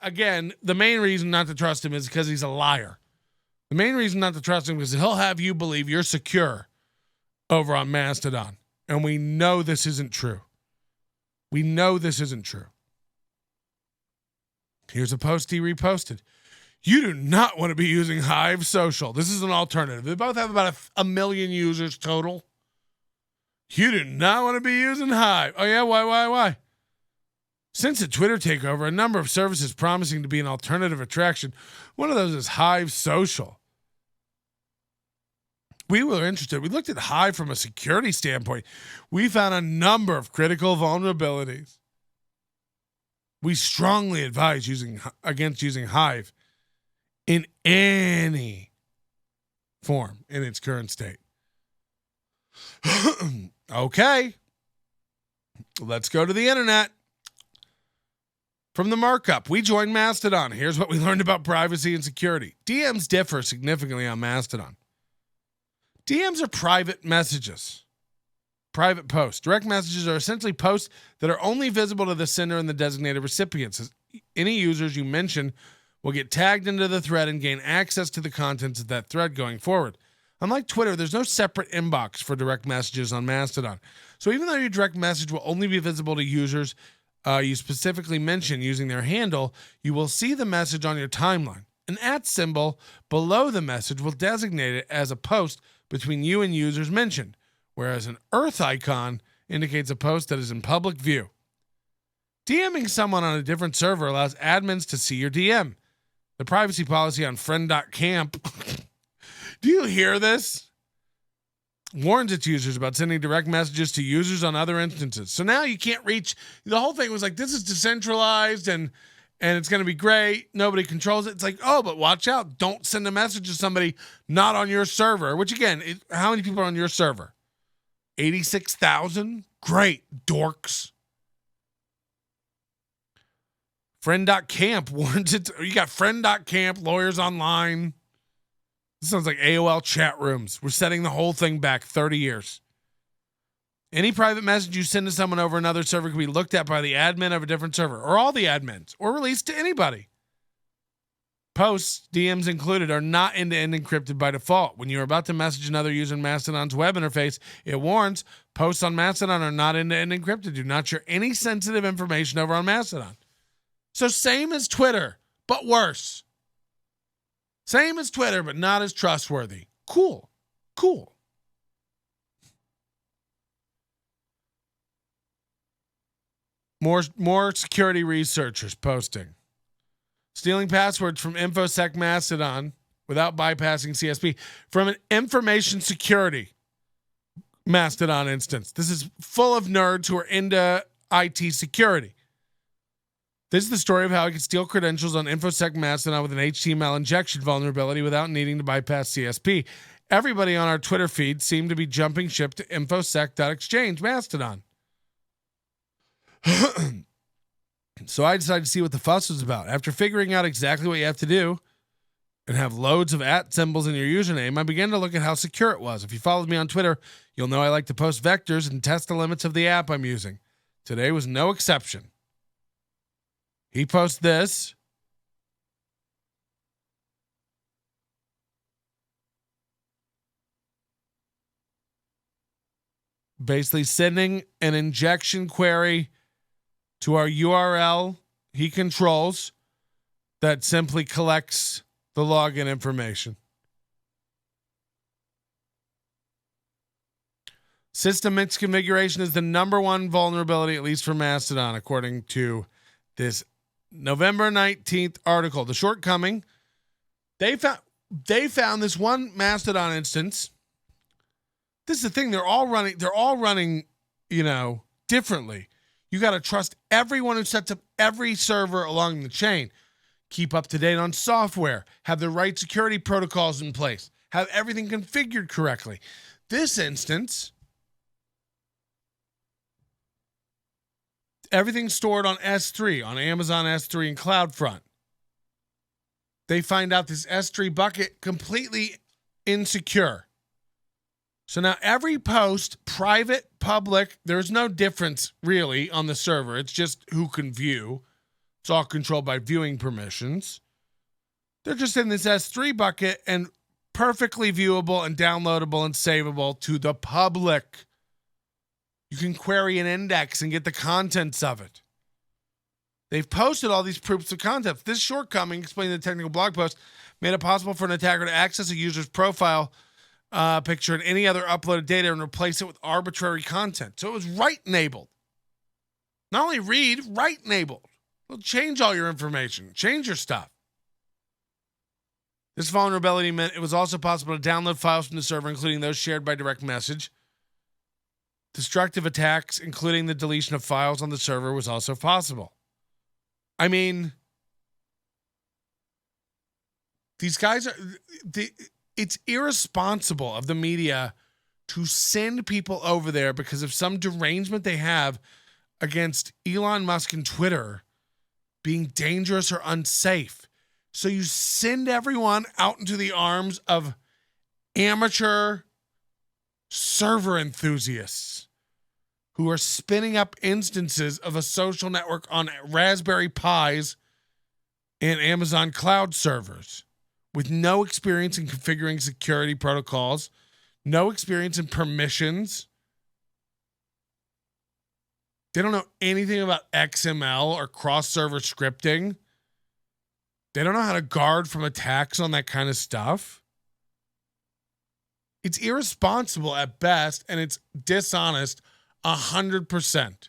again, the main reason not to trust him is because he's a liar. The main reason not to trust him is he'll have you believe you're secure over on Mastodon. And we know this isn't true. We know this isn't true. Here's a post he reposted. You do not want to be using Hive Social. This is an alternative. They both have about a million users total. You do not want to be using Hive. Oh, yeah? Why? Since the Twitter takeover, a number of services promising to be an alternative attraction. One of those is Hive Social. We were interested. We looked at Hive from a security standpoint. We found a number of critical vulnerabilities. We strongly advise against using Hive in any form in its current state. Okay. Let's go to the internet. From the markup, we joined Mastodon. Here's what we learned about privacy and security. DMs differ significantly on Mastodon. DMs are private messages, private posts. Direct messages are essentially posts that are only visible to the sender and the designated recipients. Any users you mention will get tagged into the thread and gain access to the contents of that thread going forward. Unlike Twitter, there's no separate inbox for direct messages on Mastodon. So even though your direct message will only be visible to users you specifically mention using their handle, you will see the message on your timeline. An @ symbol below the message will designate it as a post between you and users mentioned, whereas an Earth icon indicates a post that is in public view. DMing someone on a different server allows admins to see your DM. The privacy policy on friend.camp, do you hear this? Warns its users about sending direct messages to users on other instances. So now you can't reach. The whole thing was like, this is decentralized and it's going to be great. Nobody controls it. It's like, oh, but watch out. Don't send a message to somebody not on your server, which again, how many people are on your server? 86,000? Great, dorks. Friend.camp warns it. You got friend.camp, lawyers online. This sounds like AOL chat rooms. We're setting the whole thing back 30 years. Any private message you send to someone over another server can be looked at by the admin of a different server, or all the admins, or released to anybody. Posts, DMs included, are not end-to-end encrypted by default. When you're about to message another user in Mastodon's web interface, it warns posts on Mastodon are not end-to-end encrypted. Do not share any sensitive information over on Mastodon. So same as Twitter, but worse. Same as Twitter, but not as trustworthy. Cool. More security researchers posting. Stealing passwords from InfoSec Mastodon without bypassing CSP from an information security Mastodon instance. This is full of nerds who are into IT security. This is the story of how I could steal credentials on InfoSec Mastodon with an HTML injection vulnerability without needing to bypass CSP. Everybody on our Twitter feed seemed to be jumping ship to infosec.exchange Mastodon. So I decided to see what the fuss was about. After figuring out exactly what you have to do and have loads of @ symbols in your username, I began to look at how secure it was. If you followed me on Twitter, you'll know I like to post vectors and test the limits of the app I'm using. Today was no exception. He posts this. Basically sending an injection query to our URL he controls that simply collects the login information. System mix configuration is the #1 vulnerability, at least for Mastodon, according to this November 19th article. The shortcoming, they found this one Mastodon instance. This is the thing, they're all running, differently. You got to trust everyone who sets up every server along the chain. Keep up to date on software, have the right security protocols in place, have everything configured correctly. This instance, everything's stored on S3, on Amazon S3 and CloudFront. They find out this S3 bucket completely insecure. So now every post, private, public, there's no difference really on the server. It's just who can view It's all controlled by viewing permissions. They're just in this S3 bucket and perfectly viewable and downloadable and savable to the public. You can query an index and get the contents of it. They've posted all these proofs of concept. This shortcoming, explaining the technical blog post, made it possible for an attacker to access a user's profile picture and any other uploaded data and replace it with arbitrary content. So it was write-enabled. Not only read, write-enabled. It'll change all your information. Change your stuff. This vulnerability meant it was also possible to download files from the server, including those shared by direct message. Destructive attacks, including the deletion of files on the server, was also possible. I mean, these guys are... It's irresponsible of the media to send people over there because of some derangement they have against Elon Musk and Twitter being dangerous or unsafe. So you send everyone out into the arms of amateur server enthusiasts who are spinning up instances of a social network on Raspberry Pis and Amazon cloud servers with no experience in configuring security protocols, no experience in permissions. They don't know anything about XML or cross-server scripting. They don't know how to guard from attacks on that kind of stuff. It's irresponsible at best, and it's dishonest 100%.